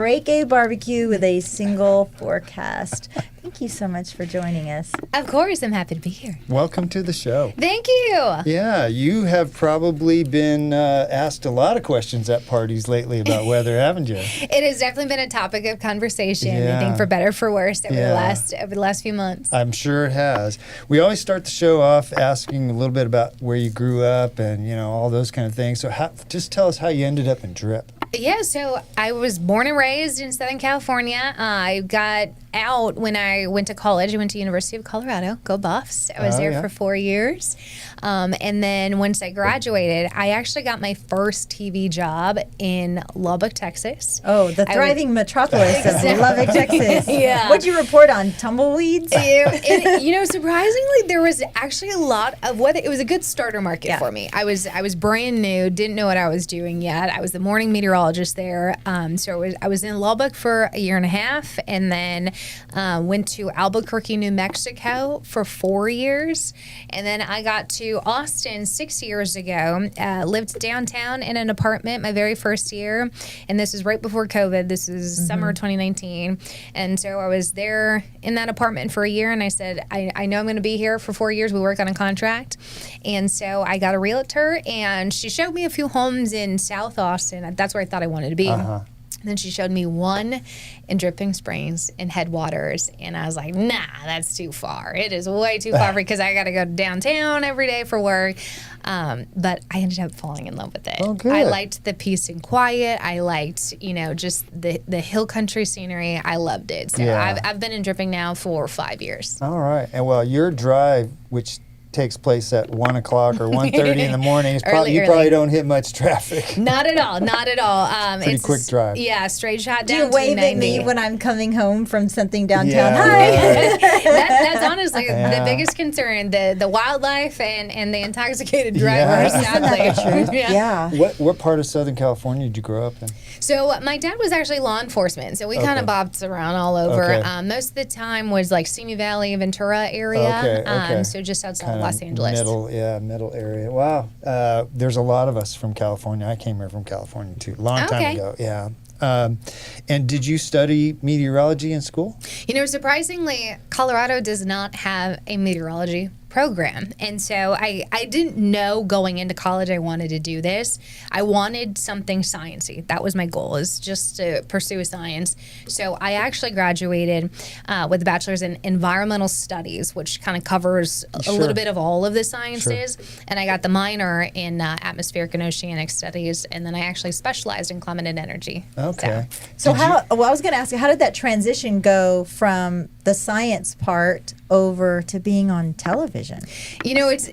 Great Gay Barbecue with a single forecast. Thank you so much for joining us. Of course, I'm happy to be here. Welcome to the show. Thank you. Yeah, you have probably been asked a lot of questions at parties lately about weather, haven't you? It has definitely been a topic of conversation, I think, for better or for worse, over the last few months. I'm sure it has. We always start the show off asking a little bit about where you grew up and, all those kind of things. So just tell us how you ended up in Drip. Yeah, so I was born and raised in Southern California. I got out when I went to college. I went to University of Colorado. Go Buffs. I was there for 4 years. And then once I graduated, I actually got my first TV job in Lubbock, Texas. Oh, the thriving metropolis of Lubbock, Texas. Yeah. What'd you report on? Tumbleweeds? Surprisingly, there was actually a lot of weather. It was a good starter market for me. I was brand new, didn't know what I was doing yet. I was the morning meteorologist there. So I was in Lubbock for a year and a half, and then went to Albuquerque, New Mexico for 4 years. And then I got to Austin 6 years ago, lived downtown in an apartment my very first year. And this was right before COVID. This is summer 2019. And so I was there in that apartment for a year. And I said, I know I'm going to be here for 4 years. We work on a contract. And so I got a realtor, and she showed me a few homes in South Austin. That's where I thought I wanted to be. Then she showed me one in Dripping Springs in Headwaters, and I was like, nah, that's too far. It is way too far because I got to go downtown every day for work. But I ended up falling in love with it. Oh, good. I liked the peace and quiet. I liked, just the hill country scenery. I loved it. So I've been in Dripping now for 5 years. All right. And well, your drive, which takes place at 1 o'clock or 1:30 in the morning, you probably don't hit much traffic. Not at all. Pretty quick drive. Yeah, straight shot Do down. you wave at me when I'm coming home from something downtown? Yeah, Hi. right. That's honestly the biggest concern: the wildlife and the intoxicated drivers. Sadly. Yeah. What part of Southern California did you grow up in? So my dad was actually law enforcement, so we kind of bopped around all over. Okay. Most of the time was like Simi Valley, Ventura area. Okay. So just outside Kinda Los Angeles. Middle area. Wow. There's a lot of us from California. I came here from California too, long time ago. Yeah. And did you study meteorology in school? Surprisingly, Colorado does not have a meteorology program. And so I didn't know going into college I wanted to do this. I wanted something sciencey. That was my goal, is just to pursue science. So I actually graduated with a bachelor's in environmental studies, which kind of covers a little bit of all of the sciences. Sure. And I got the minor in atmospheric and oceanic studies. And then I actually specialized in climate and energy. Okay. So I was going to ask you, how did that transition go from the science part over to being on television? It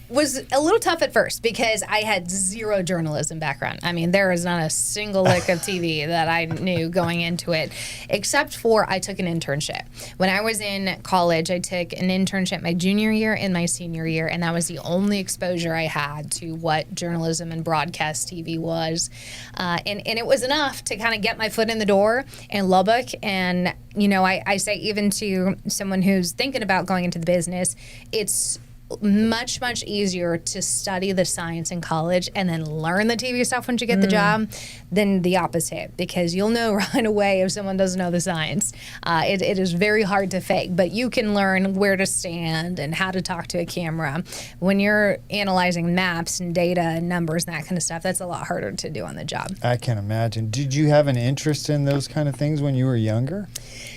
was a little tough at first because I had zero journalism background. I mean, there is not a single lick of TV that I knew going into it, except for I took an internship. When I was in college, I took an internship my junior year and my senior year, and that was the only exposure I had to what journalism and broadcast TV was. And it was enough to kind of get my foot in the door in Lubbock. And I say even to someone who's thinking about going into the business, it's much, much easier to study the science in college and then learn the TV stuff once you get the job than the opposite, because you'll know right away if someone doesn't know the science. It is very hard to fake, but you can learn where to stand and how to talk to a camera. When you're analyzing maps and data and numbers and that kind of stuff, that's a lot harder to do on the job. I can imagine. Did you have an interest in those kind of things when you were younger?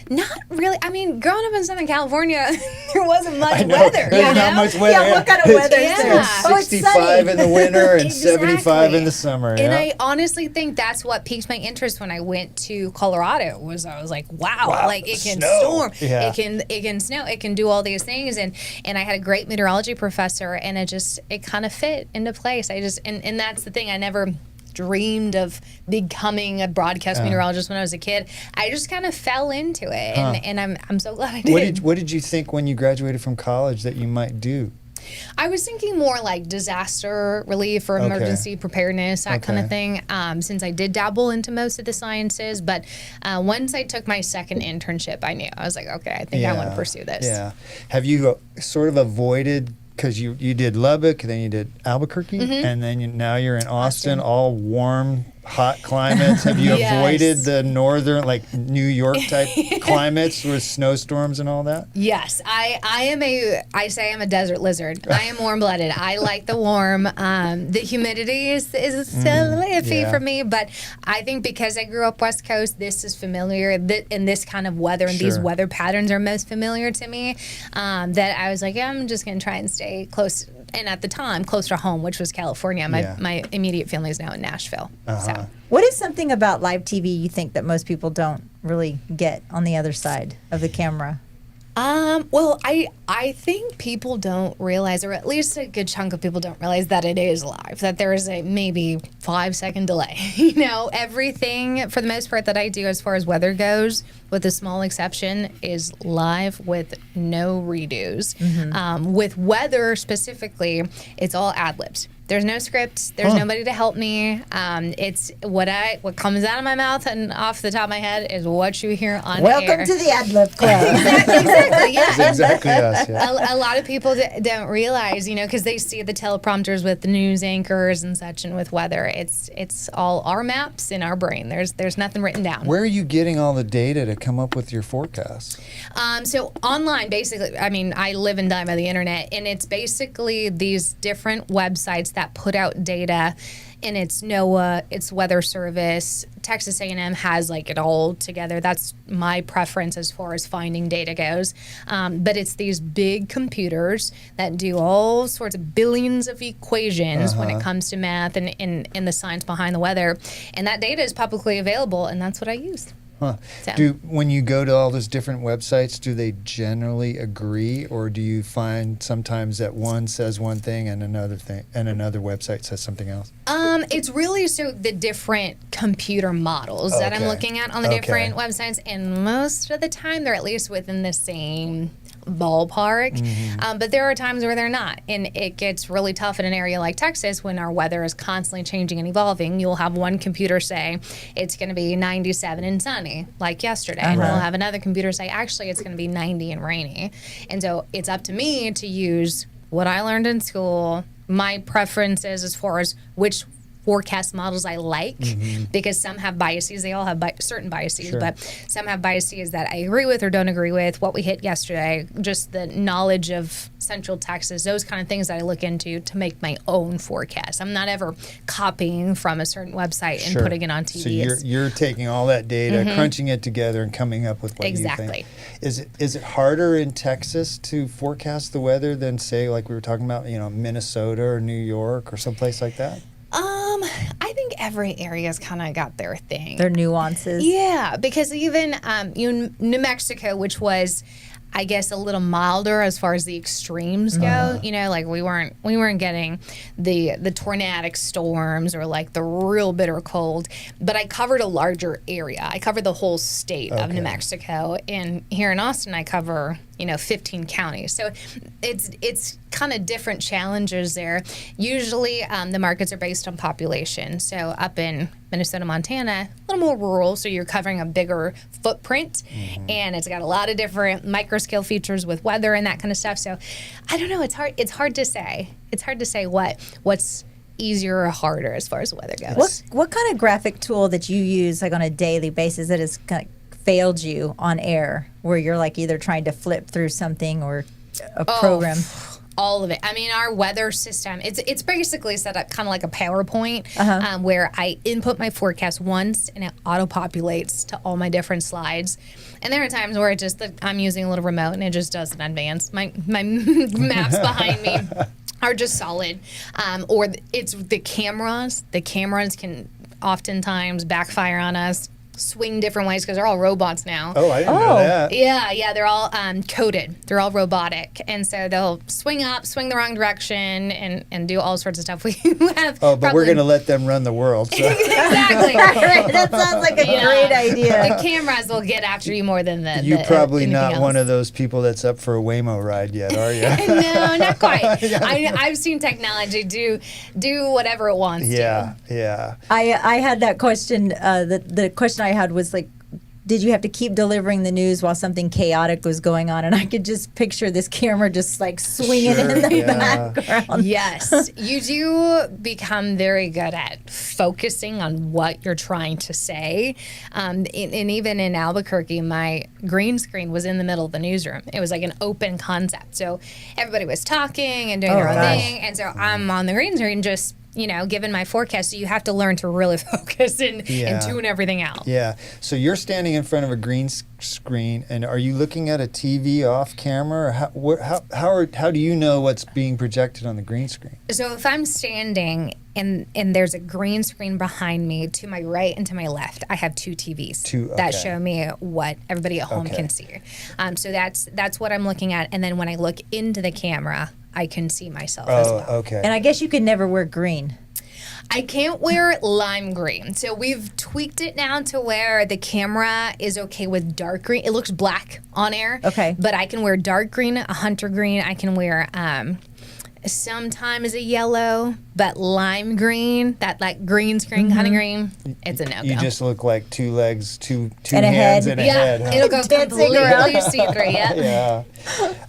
Not really. I mean, growing up in Southern California, there wasn't much weather. There's not much weather. Yeah, what kind of weather is there? It's 65 in the winter and 75 in the summer. And I honestly think that's what piqued my interest when I went to Colorado. I was like, wow, like it can storm, it can snow, it can do all these things. And I had a great meteorology professor, and it kind of fit into place. And that's the thing. I never dreamed of becoming a broadcast meteorologist when I was a kid. I just kind of fell into it, and I'm so glad I did. What did you think when you graduated from college that you might do? I was thinking more like disaster relief or emergency preparedness, that kind of thing, since I did dabble into most of the sciences. But once I took my second internship, I knew. I was like, okay, I think I want to pursue this. Yeah. Have you sort of avoided, because you did Lubbock, then you did Albuquerque, and then now you're in Austin, all warm, hot climates? Have you Yes. avoided the northern, like New York type climates with snowstorms and all that? Yes, I say I'm a desert lizard. I am warm blooded. I like the warm. The humidity is still iffy yeah. for me, but I think because I grew up West Coast, this is familiar. And this kind of weather and these Sure. weather patterns are most familiar to me. That I was like, yeah, I'm just going to try and stay close. And at the time, close to home, which was California. My immediate family is now in Nashville. So. What is something about live TV you think that most people don't really get on the other side of the camera? Well, I think people don't realize, or at least a good chunk of people don't realize that it is live, that there is a maybe 5-second delay. You know, everything for the most part that I do as far as weather goes, with a small exception, is live with no redos. With weather specifically, it's all ad-libbed. There's no script. There's nobody to help me. It's what comes out of my mouth and off the top of my head is what you hear on air. Welcome to the Ad-Lib Club. Exactly. Yeah. That's exactly us. Yeah. A lot of people don't realize, you know, because they see the teleprompters with the news anchors and such, and with weather, it's all our maps in our brain. There's nothing written down. Where are you getting all the data to come up with your forecasts? So online, basically, I mean, I live and die by the internet, and it's basically these different websites that put out data. And it's NOAA, it's Weather Service, Texas A&M has like it all together. That's my preference as far as finding data goes. But it's these big computers that do all sorts of billions of equations when it comes to math and the science behind the weather. And that data is publicly available, and that's what I use. Huh. So. When you go to all those different websites, do they generally agree, or do you find sometimes that one says one thing and another website says something else? It's really the different computer models that I'm looking at on the different websites, and most of the time they're at least within the same ballpark. But there are times where they're not, and it gets really tough in an area like Texas when our weather is constantly changing and evolving. You'll have one computer say it's going to be 97 and sunny, like yesterday, and we'll have another computer say actually it's going to be 90 and rainy. And so it's up to me to use what I learned in school, my preferences as far as which forecast models I like, because some have biases. They all have certain biases, but some have biases that I agree with or don't agree with. What we hit yesterday, just the knowledge of Central Texas, those kind of things that I look into to make my own forecast. I'm not ever copying from a certain website and putting it on TV. So you're taking all that data, crunching it together, and coming up with what you think. Is it harder in Texas to forecast the weather than, say, like we were talking about, Minnesota or New York or someplace like that? I think every area's kind of got their thing. Their nuances. Yeah, because even New Mexico, which was, I guess, a little milder as far as the extremes go. Like we weren't getting the tornadic storms or like the real bitter cold. But I covered a larger area. I covered the whole state of New Mexico, and here in Austin, I cover 15 counties. So it's kind of different challenges there. Usually the markets are based on population. So up in Minnesota, Montana, a little more rural, so you're covering a bigger footprint, and it's got a lot of different micro scale features with weather and that kind of stuff. So I don't know, it's hard to say. It's hard to say what's easier or harder as far as the weather goes. What kind of graphic tool that you use like on a daily basis that has kind of failed you on air, where you're like either trying to flip through something or a program? All of it. I mean, our weather system, it's basically set up kind of like a PowerPoint where I input my forecast once and it auto-populates to all my different slides. And there are times where I'm using a little remote and it just does in advance. My maps behind me are just solid. Or it's the cameras. The cameras can oftentimes backfire on us, swing different ways because they're all robots now. Oh, I didn't know that. Yeah, they're all coded. They're all robotic, and so they'll swing up, swing the wrong direction, and do all sorts of stuff. We have. Oh, but we're going to let them run the world. So. Exactly. That sounds like a great idea. The cameras will get after you more than the. You're probably not else. one of those people that's up for a Waymo ride yet, are you? No, not quite. I've seen technology do whatever it wants to. Yeah. I had that question. The question I had was like, did you have to keep delivering the news while something chaotic was going on? And I could just picture this camera just like swinging in the background. Yes, you do become very good at focusing on what you're trying to say. And even in Albuquerque, my green screen was in the middle of the newsroom. It was like an open concept. So everybody was talking and doing their own thing. And so I'm on the green screen just, given my forecast. So you have to learn to really focus and tune everything out. Yeah. So you're standing in front of a green screen, and are you looking at a TV off camera? Or how do you know what's being projected on the green screen? So if I'm standing and there's a green screen behind me, to my right and to my left, I have two TVs that show me what everybody at home can see. So that's what I'm looking at. And then when I look into the camera, I can see myself as well. Okay. And I guess you could never wear green. I can't wear lime green. So we've tweaked it now to where the camera is okay with dark green. It looks black on air. Okay. But I can wear dark green, a hunter green. I can wear sometimes a yellow, but lime green, that like green screen kind of green, it's a no-go. You just look like two legs, two and hands, a and a head. Huh? It'll go completely see-through, Yeah.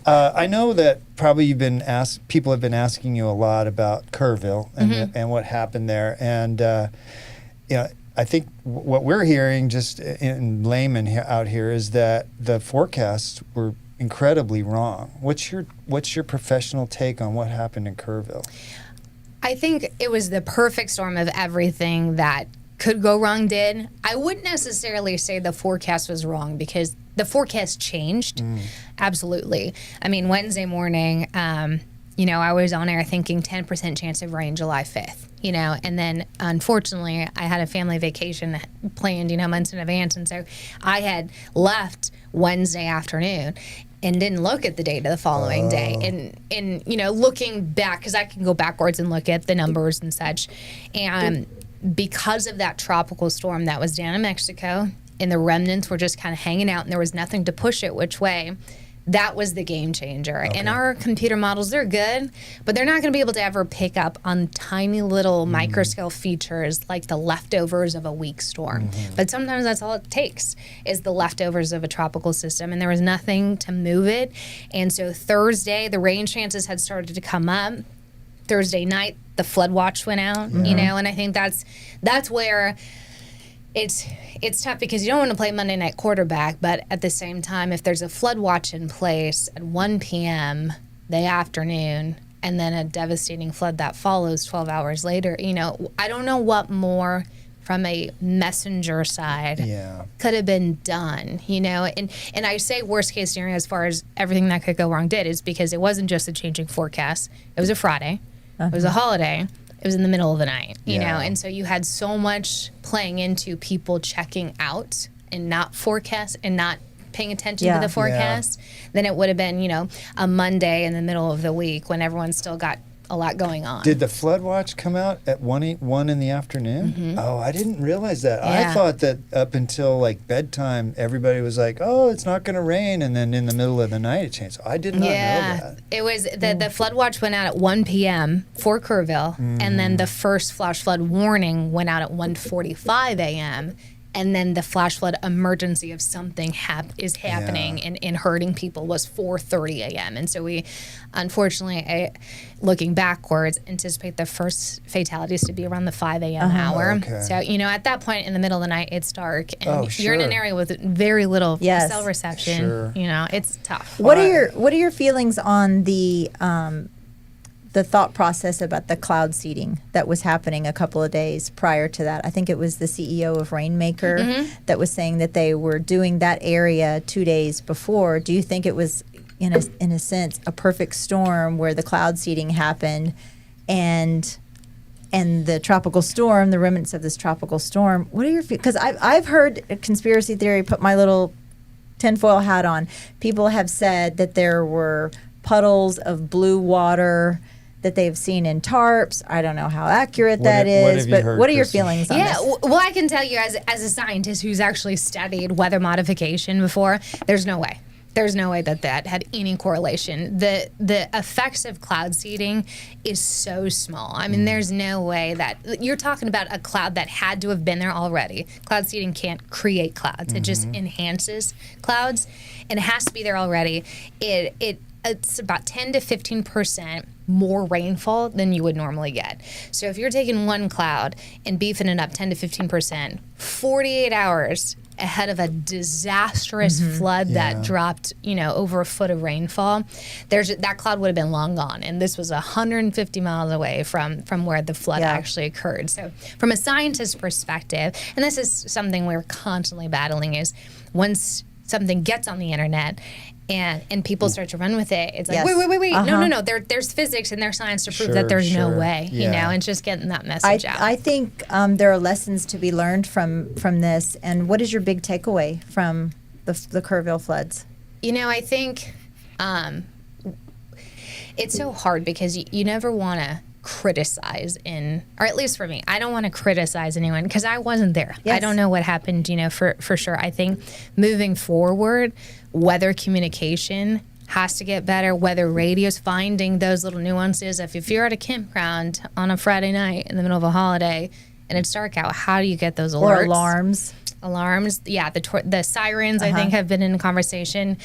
I know that probably people have been asking you a lot about Kerrville and what happened there. And, I think what we're hearing just in layman out here is that the forecasts were incredibly wrong. What's your professional take on what happened in Kerrville? I think it was the perfect storm of everything that could go wrong did. I wouldn't necessarily say the forecast was wrong because the forecast changed. Absolutely. I mean, Wednesday morning, I was on air thinking 10% chance of rain July 5th, and then unfortunately I had a family vacation planned, months in advance. And so I had left Wednesday afternoon and didn't look at the data the following day. And looking back, because I can go backwards and look at the numbers and such. And because of that tropical storm that was down in Mexico, and the remnants were just kind of hanging out and there was nothing to push it which way, that was the game changer. Okay. And our computer models, they're good, but they're not going to be able to ever pick up on tiny little microscale features like the leftovers of a weak storm. But sometimes that's all it takes is the leftovers of a tropical system, and there was nothing to move it. And so Thursday, the rain chances had started to come up. Thursday night, the flood watch went out, and I think that's where it's tough because you don't want to play Monday night quarterback, but at the same time, if there's a flood watch in place at 1 p.m. the afternoon and then a devastating flood that follows 12 hours later, I don't know what more from a messenger side could have been done, and I say worst case scenario as far as everything that could go wrong did is because it wasn't just a changing forecast. It was a Friday. It was a holiday. It was in the middle of the night, and so you had so much playing into people checking out and not forecast and not paying attention to the forecast. Then it would have been, a Monday in the middle of the week when everyone's still got a lot going on. Did the flood watch come out at 1 in the afternoon? Oh, I didn't realize that. Yeah. I thought that up until like bedtime, everybody was like, "Oh, it's not going to rain," and then in the middle of the night it changed. I did not know that. It was the flood watch went out at 1 p.m. for Kerrville, and then the first flash flood warning went out at 1:45 a.m. And then the flash flood emergency of something is happening and hurting people was 4:30 a.m. And so we, unfortunately, looking backwards, anticipate the first fatalities to be around the 5 a.m. hour. Okay. So, at that point in the middle of the night, it's dark. And you're in an area with very little cell reception. Sure. It's tough. What are your feelings on the thought process about the cloud seeding that was happening a couple of days prior to that? I think it was the CEO of Rainmaker that was saying that they were doing that area 2 days before. Do you think it was, in a sense, a perfect storm where the cloud seeding happened and the tropical storm, the remnants of this tropical storm? What are your because I've heard a conspiracy theory, put my little tinfoil hat on. People have said that there were puddles of blue water that they've seen in tarps. I don't know how accurate that is, but what are your feelings on this? Well, I can tell you as a scientist who's actually studied weather modification before, there's no way. There's no way that had any correlation. The effects of cloud seeding is so small. I mean, there's no way that you're talking about a cloud that had to have been there already. Cloud seeding can't create clouds. It just enhances clouds, and it has to be there already. It's about 10 to 15% more rainfall than you would normally get. So if you're taking one cloud and beefing it up 10 to 15%, 48 hours ahead of a disastrous flood that dropped, over a foot of rainfall, that cloud would have been long gone. And this was 150 miles away from where the flood actually occurred. So from a scientist's perspective, and this is something we're constantly battling, is once something gets on the internet and people start to run with it, it's like, wait, no. There's physics and there's science to prove that there's no way, and just getting that message out. I think there are lessons to be learned from this. And what is your big takeaway from the Kerrville floods? I think it's so hard because you never want to criticize or at least for me, I don't want to criticize anyone because I wasn't there. Yes. I don't know what happened, for sure. I think moving forward, weather communication has to get better. Weather radio's finding those little nuances. If you're at a campground on a Friday night in the middle of a holiday and it's dark out, how do you get those alerts? Or alarms. Yeah, the sirens, I think, have been in conversation.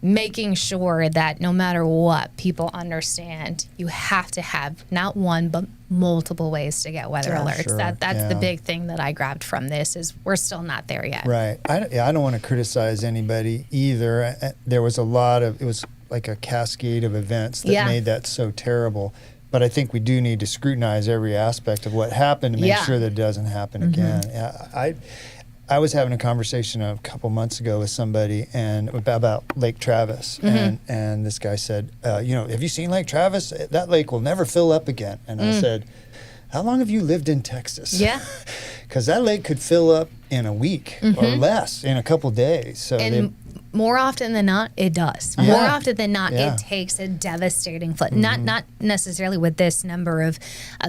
Making sure that no matter what, people understand you have to have not one but multiple ways to get weather alerts. Sure. That's the big thing that I grabbed from this, is we're still not there yet. Right. I don't want to criticize anybody either. There was it was like a cascade of events that made that so terrible. But I think we do need to scrutinize every aspect of what happened to make sure that it doesn't happen again. I was having a conversation a couple months ago with somebody and about Lake Travis, and this guy said, have you seen Lake Travis? That lake will never fill up again. And I said, how long have you lived in Texas? Yeah. Because that lake could fill up in a week or less, in a couple days. So more often than not, it does. More often than not, it takes a devastating flood. Not necessarily with this number of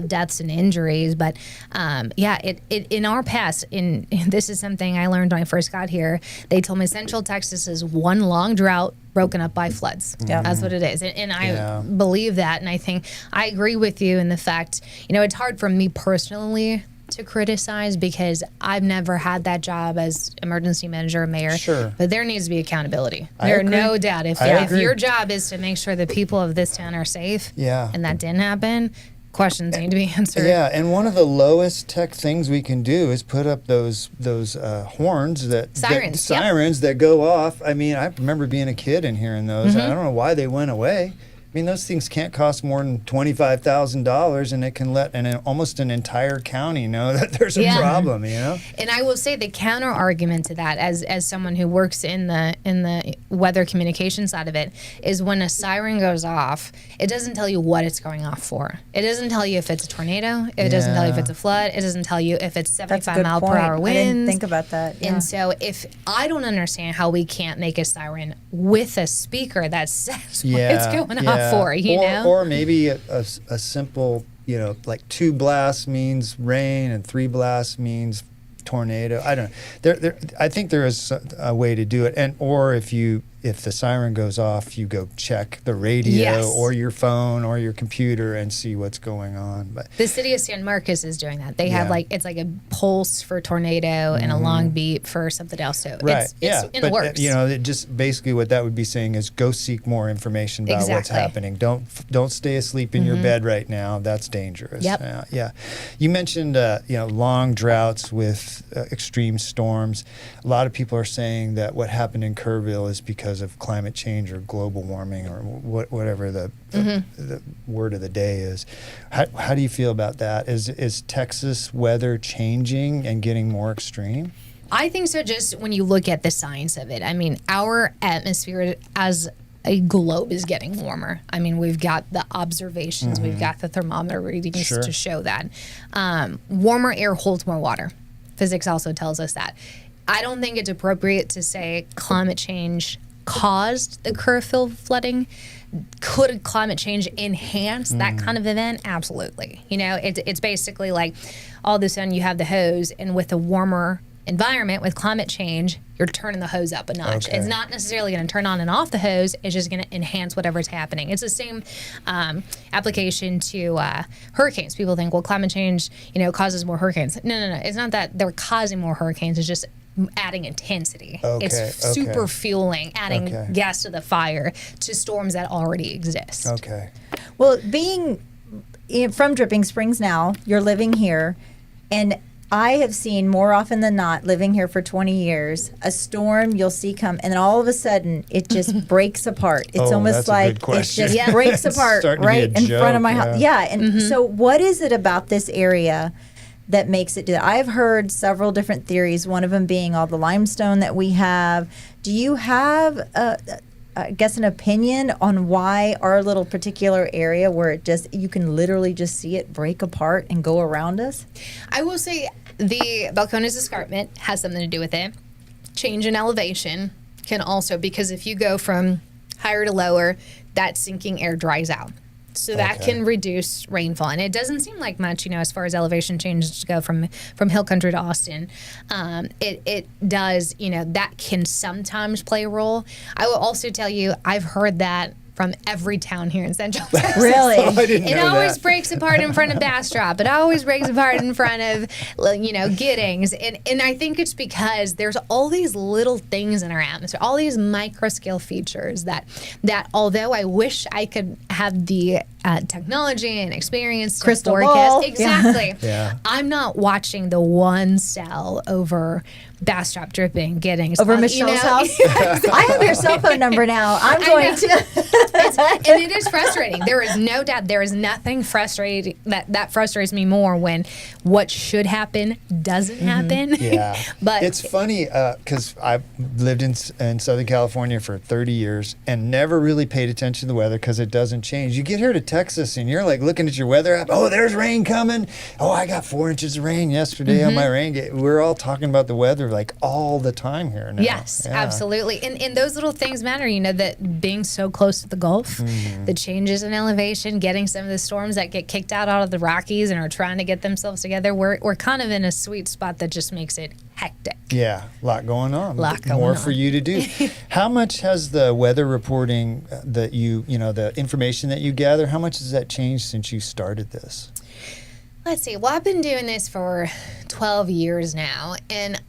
deaths and injuries, but it in our past, this is something I learned when I first got here. They told me Central Texas is one long drought broken up by floods. Yeah. That's what it is. And I believe that, and I think I agree with you in the fact, it's hard for me personally to criticize because I've never had that job as emergency manager or mayor. Sure. But there needs to be accountability. There's no doubt. If your job is to make sure the people of this town are safe, and that didn't happen, questions need to be answered. Yeah, and one of the lowest tech things we can do is put up those horns sirens that go off. I mean, I remember being a kid and hearing those. I don't know why they went away. I mean, those things can't cost more than $25,000, and it can let almost an entire county know that there's a problem. And I will say the counter argument to that, as someone who works in the weather communication side of it, is when a siren goes off, it doesn't tell you what it's going off for. It doesn't tell you if it's a tornado. It doesn't tell you if it's a flood. It doesn't tell you if it's 75 mile per hour winds. I didn't think about that. Yeah. And so if I don't understand how we can't make a siren with a speaker that says what it's going off for, or maybe a simple, like 2 blasts means rain and 3 blasts means tornado. I don't know. I think there is a way to do it, or if the siren goes off, you go check the radio or your phone or your computer and see what's going on. But the city of San Marcos is doing that. They have it's like a pulse for tornado and a long beep for something else. So it's in the works. It just basically what that would be saying is go seek more information about what's happening. Don't stay asleep in your bed right now. That's dangerous. Yep. You mentioned long droughts with extreme storms. A lot of people are saying that what happened in Kerrville is because of climate change or global warming or whatever the word of the day is. How do you feel about that? Is Texas weather changing and getting more extreme? I think so, just when you look at the science of it. I mean, our atmosphere as a globe is getting warmer. I mean, we've got the observations, we've got the thermometer readings to show that. Warmer air holds more water. Physics also tells us that. I don't think it's appropriate to say climate change caused the Kerrville flooding. Could climate change enhance that kind of event? Absolutely. It's basically like all of a sudden you have the hose, and with a warmer environment with climate change, you're turning the hose up a notch. Okay. It's not necessarily going to turn on and off the hose. It's just going to enhance whatever's happening. It's the same application to hurricanes. People think, well, climate change, causes more hurricanes. No. It's not that they're causing more hurricanes. It's just adding intensity. It's super fueling, adding gas to the fire to storms that already exist. Okay. Well, being from Dripping Springs now, you're living here, and I have seen more often than not, living here for 20 years, a storm you'll see come, and then all of a sudden it just breaks apart. It's almost like it just breaks apart right in front of my house. Yeah, and so what is it about this area that makes it do that? I've heard several different theories, one of them being all the limestone that we have. Do you have, I guess, an opinion on why our little particular area where it just, you can literally just see it break apart and go around us? I will say the Balcones Escarpment has something to do with it. Change in elevation can also, because if you go from higher to lower, that sinking air dries out. So that can reduce rainfall. And it doesn't seem like much, as far as elevation changes to go from hill country to Austin. It does, that can sometimes play a role. I will also tell you, I've heard that from every town here in Central Texas. Really? Oh, I didn't know It always that. breaks apart in front of Bastrop. It always breaks apart in front of, Giddings. And I think it's because there's all these little things in our atmosphere, all these micro scale features that although I wish I could have the technology and experience to Crystal forecast. ball. Exactly. Yeah. I'm not watching the one cell over Bastrop, Dripping, Giddings. Over Michelle's house? I have your cell phone number now. I'm going to. And it is frustrating. There is no doubt. There is nothing frustrating that frustrates me more when what should happen doesn't happen. Yeah. But it's funny because I've lived in Southern California for 30 years and never really paid attention to the weather because it doesn't change. You get here to Texas and you're like looking at your weather app. Oh, there's rain coming. Oh, I got 4 inches of rain yesterday on my rain gauge. We're all talking about the weather like all the time here now. Yes, absolutely. And those little things matter, that being so close to the Gulf, the changes in elevation, getting some of the storms that get kicked out of the Rockies and are trying to get themselves together, we're kind of in a sweet spot that just makes it hectic. Yeah, a lot going on. More More for you to do. How much has the weather reporting that the information that you gather, how much has that changed since you started this? Let's see. Well, I've been doing this for 12 years now, and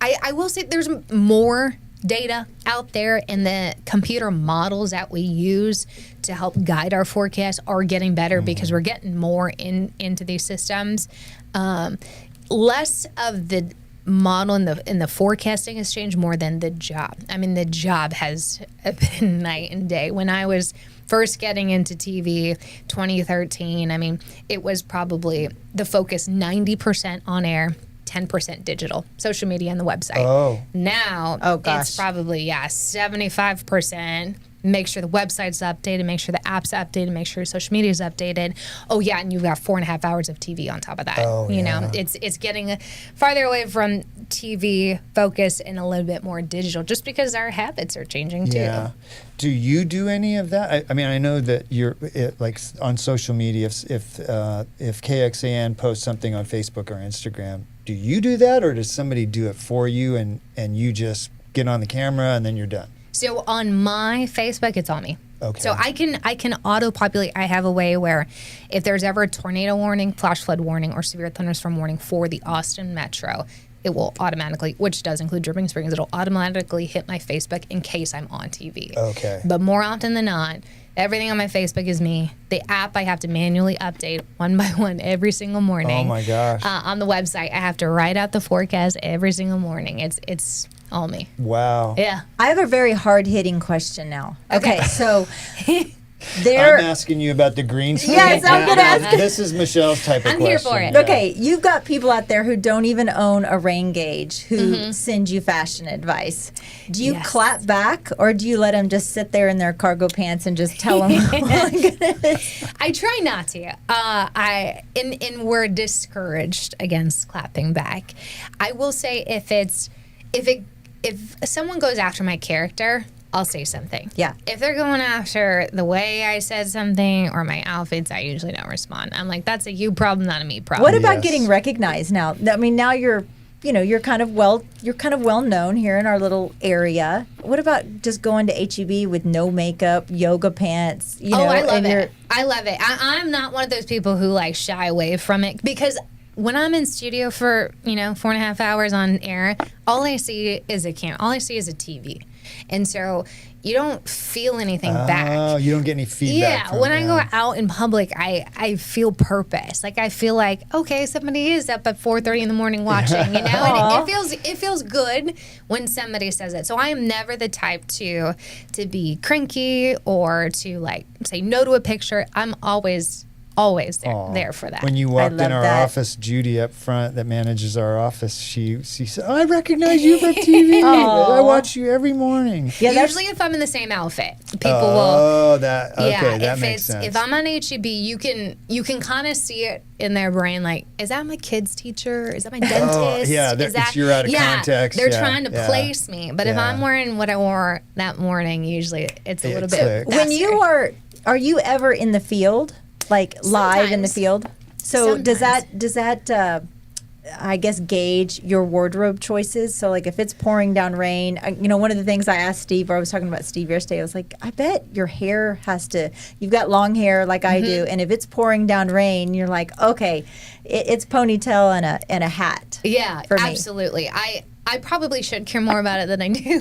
I will say there's more data out there, and the computer models that we use to help guide our forecasts are getting better because we're getting more into these systems. Less of the model in the forecasting has changed more than the job. I mean, the job has been night and day. When I was first getting into TV, 2013, I mean, it was probably the focus 90% on air, 10% digital, social media and the website. Oh. Now, it's probably, 75%. Make sure the website's updated, make sure the app's updated, make sure social media's updated. Oh, yeah, and you've got 4.5 hours of TV on top of that. You know, it's getting farther away from TV focus and a little bit more digital just because our habits are changing too. Yeah. Do you do any of that? I mean, I know that you're like on social media. If KXAN posts something on Facebook or Instagram, do you do that, or does somebody do it for you and you just get on the camera and then you're done? So on my Facebook, it's all me. Okay. So I can auto-populate. I have a way where if there's ever a tornado warning, flash flood warning, or severe thunderstorm warning for the Austin Metro, it will automatically, which does include Dripping Springs, it'll automatically hit my Facebook in case I'm on TV. Okay. But more often than not, everything on my Facebook is me. The app I have to manually update one by one every single morning. Oh my gosh. On the website, I have to write out the forecast every single morning. It's all me. Wow. Yeah. I have a very hard-hitting question now. Okay, so I'm asking you about the green screen. Yes, I'm gonna ask. This is Michelle's type of I'm question. here for it. Yeah. Okay, you've got people out there who don't even own a rain gauge who send you fashion advice. Do you clap back, or do you let them just sit there in their cargo pants and just tell them? I try not to. And we're discouraged against clapping back. I will say if someone goes after my character, I'll say something. Yeah. If they're going after the way I said something or my outfits, I usually don't respond. I'm like, that's a you problem, not a me problem. What about getting recognized now? I mean, now you're you're kind of well known here in our little area. What about just going to HEB with no makeup, yoga pants? I love it. I love it. I'm not one of those people who like shy away from it, because when I'm in studio for 4.5 hours on air, all I see is a camera. All I see is a TV, and so you don't feel anything back. Oh, you don't get any feedback. Yeah, when I go out in public, I feel purpose. Like I feel like, okay, somebody is up at 4:30 in the morning watching, and it feels good when somebody says it. So I am never the type to be cranky or to like say no to a picture. I'm always there for that. When you walked in our office, Judy up front that manages our office, she said, I recognize you from TV. I watch you every morning. Yeah, usually if I'm in the same outfit, people will. Oh, that makes sense. If I'm on HEB, you can kind of see it in their brain, like, is that my kid's teacher? Is that my dentist? Oh, yeah, you're out of context. They're trying to place me. But if I'm wearing what I wore that morning, usually it's a little bit faster. When are you ever in the field? Like live in the field. So does that I guess gauge your wardrobe choices? So like if it's pouring down rain, one of the things I asked Steve, or I was talking about Steve yesterday, I was like, I bet your hair you've got long hair like I do, and if it's pouring down rain, you're like, okay, it's ponytail and a hat. Yeah, for me. Absolutely. I probably should care more about it than I do.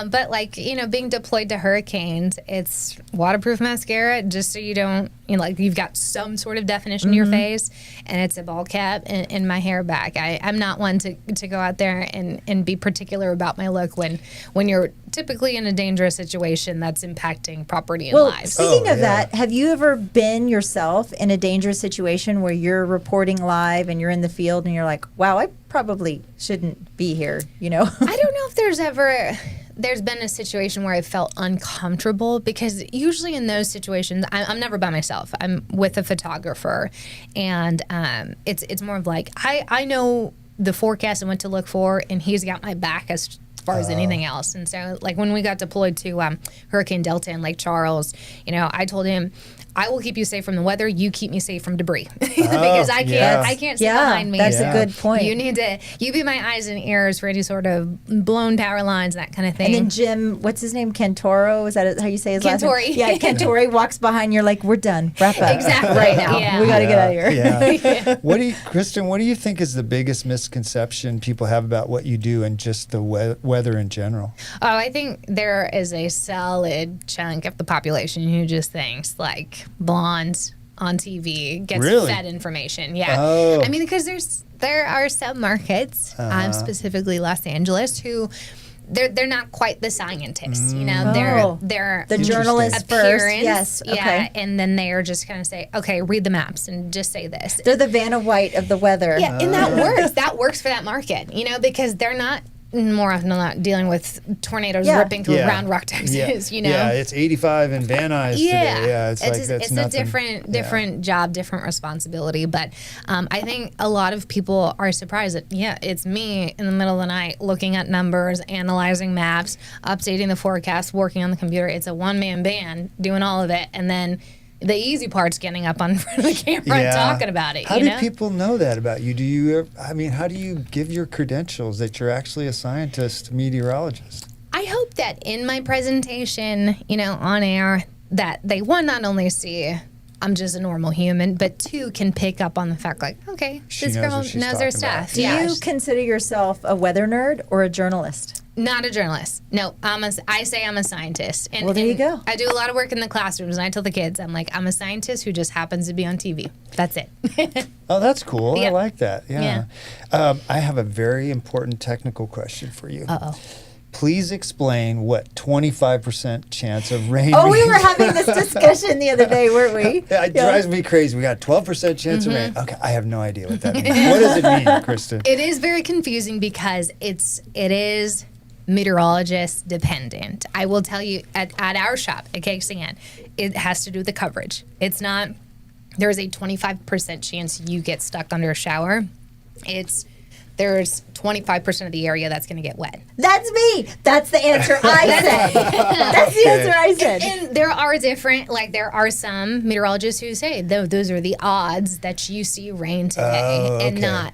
But like, being deployed to hurricanes, it's waterproof mascara just so you don't, you've got some sort of definition to your face, and it's a ball cap and my hair back. I'm not one to go out there and be particular about my look when you're typically in a dangerous situation that's impacting property and lives. Speaking of that, have you ever been yourself in a dangerous situation where you're reporting live and you're in the field and you're like, wow, I probably shouldn't be here, I don't know if there's been a situation where I felt uncomfortable, because usually in those situations, I'm never by myself. I'm with a photographer, and it's more of like, I know the forecast and what to look for, and he's got my back as far as anything else. And so like when we got deployed to Hurricane Delta in Lake Charles, I told him, I will keep you safe from the weather. You keep me safe from debris, because I can't see behind me. That's a good point. You be my eyes and ears for any sort of blown power lines, that kind of thing. And then Jim, what's his name? Cantoro? Is that how you say his last name? Cantori. Yeah, Cantori walks behind. You're like, we're done. Wrap up. Exactly. Right now. Yeah. We got to get out of here. Yeah. Kristen, what do you think is the biggest misconception people have about what you do and just the weather in general? Oh, I think there is a solid chunk of the population who just thinks like blondes on TV gets fed information. Yeah. Oh. I mean, because there are some markets, specifically Los Angeles, who they're not quite the scientists, they're the journalists first. Yes. Yeah. Okay. And then they are just kind of say, okay, read the maps and just say this. They're the Vanna White of the weather. Yeah. And that works. That works for that market, because they're not more often than not dealing with tornadoes ripping through Round Rock, Texas. Yeah, it's 85 in Van Nuys today. Yeah, it's a different job, different responsibility. But I think a lot of people are surprised that it's me in the middle of the night looking at numbers, analyzing maps, updating the forecast, working on the computer. It's a one-man band doing all of it, and then the easy part's getting up on front of the camera and talking about it. How do people know that about you? How do you give your credentials that you're actually a scientist, meteorologist? I hope that in my presentation, on air, that they, one, not only see I'm just a normal human, but two, can pick up on the fact like, okay, this girl knows her stuff. Do you consider yourself a weather nerd or a journalist? Not a journalist. No, I say I'm a scientist. And, well, there you go. I do a lot of work in the classrooms, and I tell the kids, I'm like, I'm a scientist who just happens to be on TV. That's it. Oh, that's cool. I like that. Yeah. I have a very important technical question for you. Uh-oh. Please explain what 25% chance of rain means. We were having this discussion the other day, weren't we? It drives me crazy. We got 12% chance of rain. Okay, I have no idea what that means. What does it mean, Kristen? It is very confusing because it is meteorologist dependent. I will tell you, at our shop, at KXAN, it has to do with the coverage. It's not, there's a 25% chance you get stuck under a shower. It's there's 25% of the area that's going to get wet. That's me. That's the answer I said. That's the answer I said. And there are some meteorologists who say those are the odds that you see rain today, and not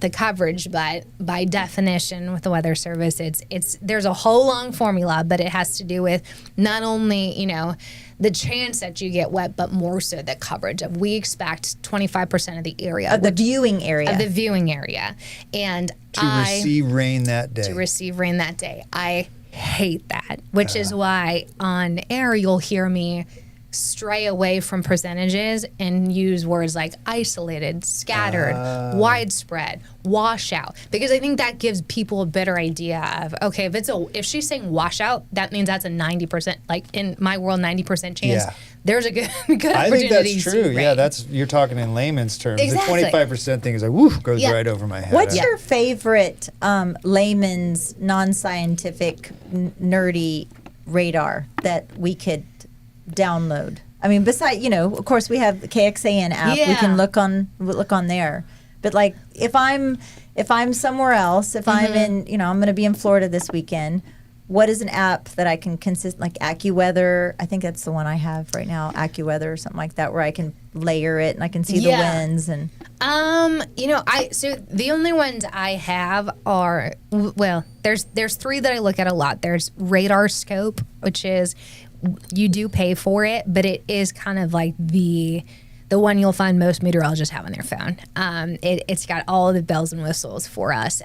the coverage. But by definition, with the Weather Service, there's a whole long formula, but it has to do with not only the chance that you get wet, but more so the coverage. We expect 25% of the area. Of the viewing area. And to receive rain that day. I hate that, which is why on air you'll hear me stray away from percentages and use words like isolated, scattered, widespread, washout, because I think that gives people a better idea of, okay, if she's saying washout, that means that's a 90%, like in my world, 90% chance. Yeah. There's a good opportunity. I think that's true. Yeah, you're talking in layman's terms. Exactly. The 25% thing is like, woof, goes right over my head. What's your favorite layman's, non-scientific, nerdy radar that we could download? I mean, besides, of course, we have the KXAN app. We can look on there. But like, if I'm somewhere else, if I'm in, I'm going to be in Florida this weekend. What is an app that I can like AccuWeather? I think that's the one I have right now, AccuWeather or something like that, where I can layer it and I can see the winds and. So the only ones I have are, there's three that I look at a lot. There's Radar Scope, which is, you do pay for it, but it is kind of like the one you'll find most meteorologists have on their phone. It's got all the bells and whistles for us,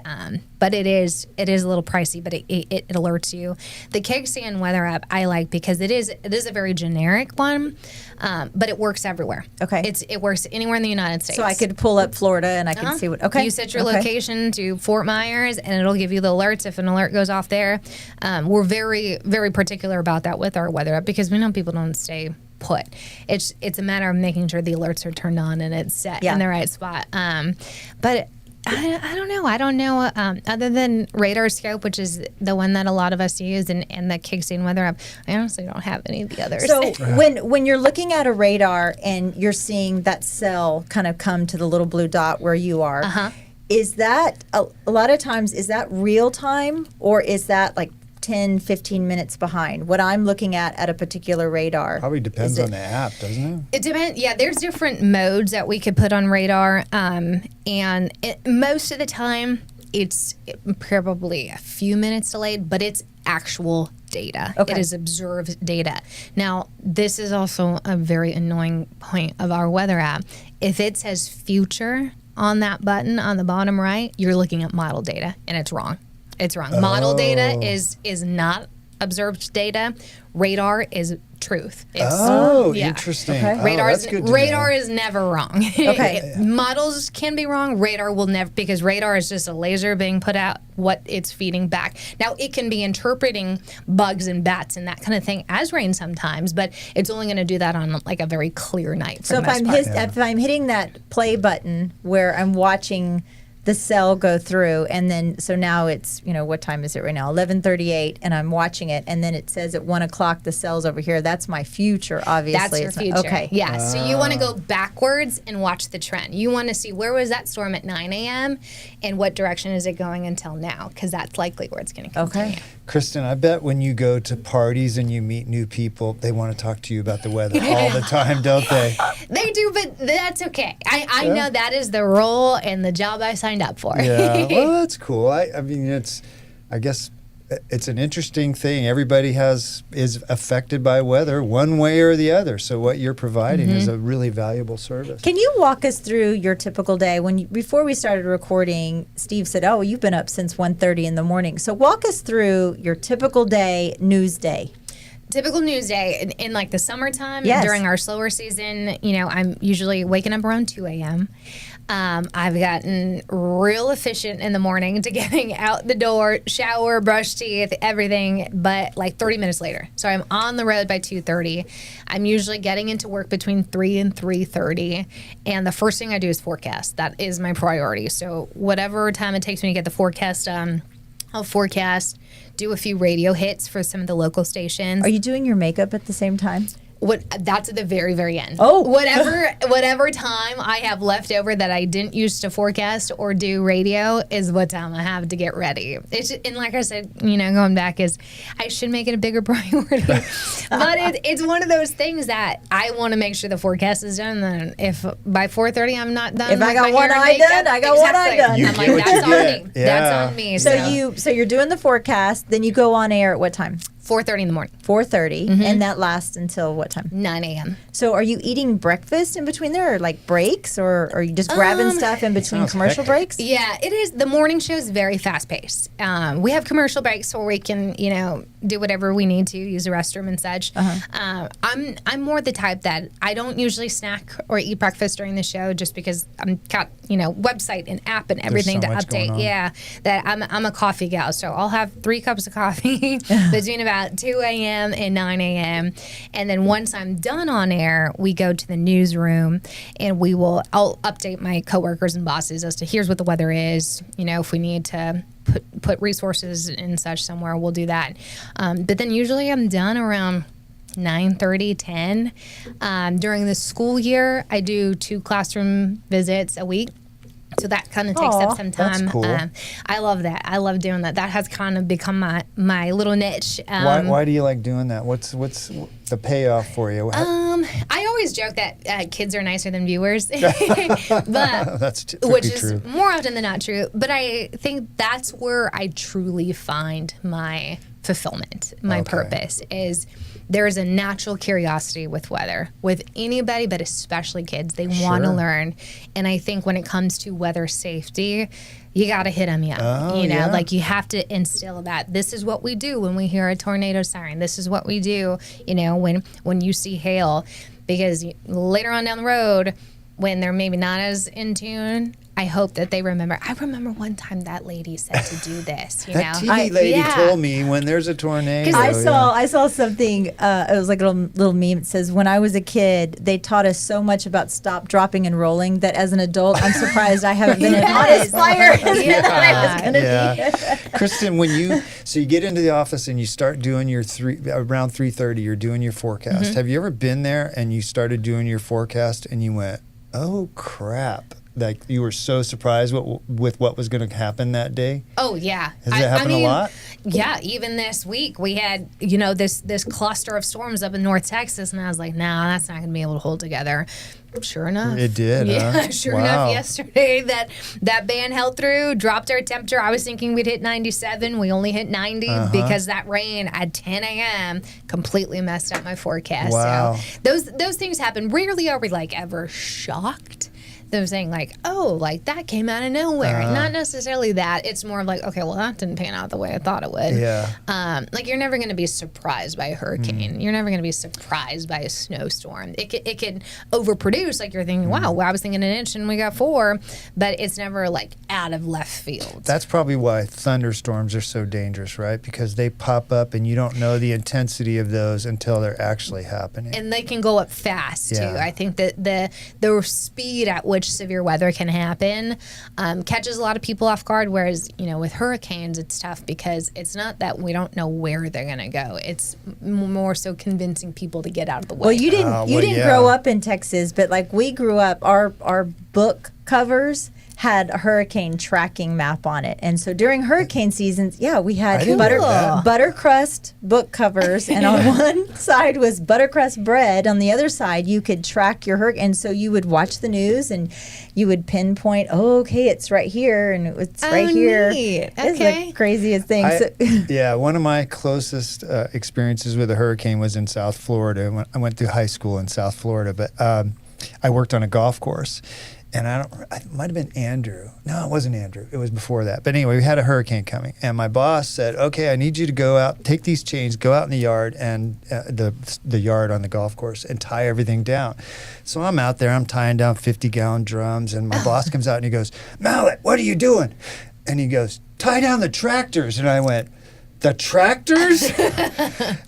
but it is a little pricey, but it alerts you. The KXAN weather app I like because it is a very generic one, but it works everywhere. Okay, it works anywhere in the United States. So I could pull up Florida and I can see what. Okay, you set your location to Fort Myers, and it'll give you the alerts if an alert goes off there. We're very, very particular about that with our weather app because we know people don't stay put. It's a matter of making sure the alerts are turned on and it's set in the right spot. But I don't know. Other than Radar Scope, which is the one that a lot of us use, and the KXAN weather app, I honestly don't have any of the others. So when you're looking at a radar and you're seeing that cell kind of come to the little blue dot where you are, is that a lot of times, is that real time or is that like 10, 15 minutes behind what I'm looking at a particular radar? Probably depends on the app, doesn't it? It depends. Yeah, there's different modes that we could put on radar. Most of the time, it's probably a few minutes delayed, but it's actual data. Okay. It is observed data. Now, this is also a very annoying point of our weather app. If it says future on that button on the bottom right, you're looking at model data, and it's wrong. It's wrong. Model data is not observed data. Radar is truth. Interesting. Okay. Radar is never wrong. Okay. Models can be wrong. Radar will never, because radar is just a laser being put out what it's feeding back. Now, it can be interpreting bugs and bats and that kind of thing as rain sometimes, but it's only going to do that on like a very clear night. So if I'm hitting that play button where I'm watching the cell go through, and then so now it's, what time is it right now? 11:38, and I'm watching it, and then it says at 1 o'clock the cell's over here. That's my future, obviously. That's your future. Okay. Yeah. So you want to go backwards and watch the trend. You want to see where was that storm at 9 a.m. and what direction is it going until now, because that's likely where it's going to continue. Okay. Kristen, I bet when you go to parties and you meet new people, they want to talk to you about the weather all the time, don't they? They do, but that's okay. I know that is the role and the job I signed up for. Yeah, well, that's cool. I mean, I guess it's an interesting thing. Everybody is affected by weather one way or the other. So what you're providing is a really valuable service. Can you walk us through your typical day? Before we started recording, Steve said, "Oh, you've been up since 1:30 in the morning." So walk us through your typical day, news day. Typical news day in like the summertime, during our slower season, I'm usually waking up around 2 a.m. I've gotten real efficient in the morning to getting out the door, shower, brush teeth, everything, but like 30 minutes later. So I'm on the road by 2:30. I'm usually getting into work between 3 and 3:30. And the first thing I do is forecast. That is my priority. So whatever time it takes me to get the forecast done, I'll forecast, do a few radio hits for some of the local stations. Are you doing your makeup at the same time? That's at the very, very end. Oh. Whatever time I have left over that I didn't use to forecast or do radio is what time I have to get ready. And like I said, going back is I should make it a bigger priority. But it's one of those things that I want to make sure the forecast is done. Then if by 4:30 I'm not done, if I got one eye done, I got one eye done. I'm like, that's on me. That's on me. So you're doing the forecast, then you go on air at what time? 4:30 in the morning. 4:30, and that lasts until what time? 9 a.m. So are you eating breakfast in between there, or like breaks, or are you just grabbing stuff in between commercial breaks? Yeah, it is. The morning show is very fast paced. We have commercial breaks where we can, do whatever we need to, use the restroom and such. I'm more the type that I don't usually snack or eat breakfast during the show, just because I'm got website and app and everything to update. Yeah, that I'm a coffee gal, so I'll have 3 cups of coffee between about 2 a.m. and 9 a.m. And then once I'm done on air, we go to the newsroom and I'll update my coworkers and bosses as to here's what the weather is. If we need to put resources and such somewhere, we'll do that. But then usually I'm done around 9:30, 10. During the school year, I do 2 classroom visits a week. So that kind of takes up some time. That's cool. I love that. I love doing that. That has kind of become my little niche. Why do you like doing that? What's the payoff for you? I always joke that kids are nicer than viewers, but that's which is true. more often than not true. But I think that's where I truly find my fulfillment, my purpose is. There's a natural curiosity with weather, with anybody, but especially kids. They want to learn. And I think when it comes to weather safety, you got to hit them young. Like you have to instill that this is what we do when we hear a tornado siren. This is what we do, when you see hail. Because later on down the road, when they're maybe not as in tune, I hope that they remember. I remember one time that lady said to do this. That TV lady told me when there's a tornado. I saw something. It was like a little meme. It says, "When I was a kid, they taught us so much about stop, dropping, and rolling that as an adult, I'm surprised I haven't been an honest flyer as I was going to be." Kristen, you get into the office and you start doing your around 3:30. You're doing your forecast. Have you ever been there and you started doing your forecast and you went, "Oh crap"? Like you were so surprised with what was going to happen that day? Oh yeah. Has that happened a lot? Yeah, even this week we had, this cluster of storms up in North Texas, and I was like, nah, that's not going to be able to hold together. Sure enough. It did, Yeah, sure enough, yesterday that band held through, dropped our temperature. I was thinking we'd hit 97. We only hit 90 because that rain at 10 a.m. completely messed up my forecast. Wow. So those things happen. Rarely are we ever shocked. They're saying that came out of nowhere. Not necessarily that. It's more of okay, well, that didn't pan out the way I thought it would. Yeah. You're never going to be surprised by a hurricane. You're never going to be surprised by a snowstorm. It can overproduce. You're thinking, wow, I was thinking an inch and we got 4, but it's never out of left field. That's probably why thunderstorms are so dangerous, right? Because they pop up and you don't know the intensity of those until they're actually happening. And they can go up fast too. I think that the speed at which severe weather can happen catches a lot of people off guard, whereas with hurricanes it's tough because it's not that we don't know where they're going to go, it's more so convincing people to get out of the way. Well, you didn't grow up in Texas, but we grew up, our book covers had a hurricane tracking map on it. And so during hurricane seasons, we had buttercrust book covers, and on one side was buttercrust bread. On the other side, you could track your hurricane. And so you would watch the news and you would pinpoint, okay, it's right here, and it's right here. Neat. It's the craziest thing. One of my closest experiences with a hurricane was in South Florida. I went through high school in South Florida, but I worked on a golf course. And it might have been Andrew. No, it wasn't Andrew. It was before that. But anyway, we had a hurricane coming. And my boss said, okay, I need you to go out, take these chains, go out in the yard and the yard on the golf course and tie everything down. So I'm out there, I'm tying down 50-gallon drums. And my boss comes out and he goes, Mallett, what are you doing? And he goes, tie down the tractors. And I went, the tractors?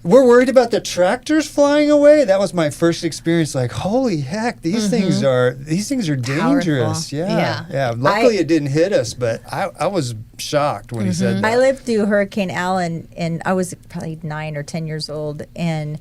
We're worried about the tractors flying away? That was my first experience. Holy heck, these things are dangerous. Powerful. Yeah. Luckily, it didn't hit us, but I was shocked when he said that. I lived through Hurricane Allen, and I was probably 9 or 10 years old, and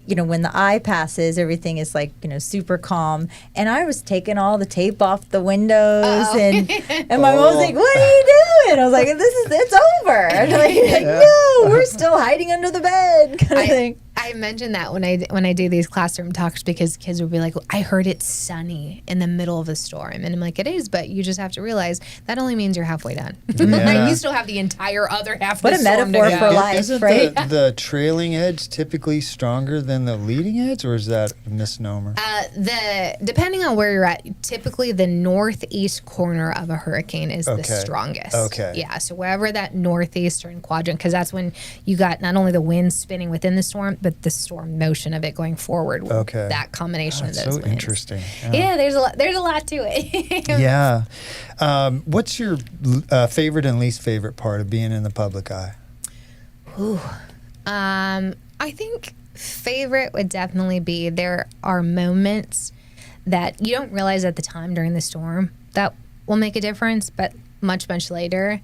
when the eye passes, everything is like, super calm. And I was taking all the tape off the windows, and my mom was like, "What are you doing?" I was like, it's over. And like, no, we're still hiding under the bed, kind of thing. I mentioned that when I do these classroom talks, because kids would be like, I heard it's sunny in the middle of a storm. And I'm like, it is, but you just have to realize that only means you're halfway done. You still have the entire other half of the storm. What a metaphor for life, Isn't right? the trailing edge typically stronger than the leading edge, or is that a misnomer? Depending on where you're at, typically the northeast corner of a hurricane is the strongest. Okay. Yeah, so wherever that northeastern quadrant, because that's when you got not only the wind spinning within the storm, but the storm motion of it going forward. That combination of those winds. So interesting. Yeah, there's a lot to it. Yeah. What's your favorite and least favorite part of being in the public eye? I think favorite would definitely be, there are moments that you don't realize at the time during the storm that will make a difference, but much later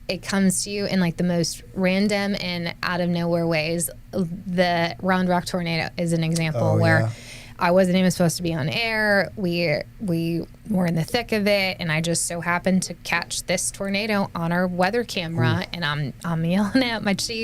it comes to you in like the most random and out of nowhere ways. The Round Rock tornado is an example where I wasn't even supposed to be on air. We were in the thick of it, and I just so happened to catch this tornado on our weather camera, and I'm yelling at my chief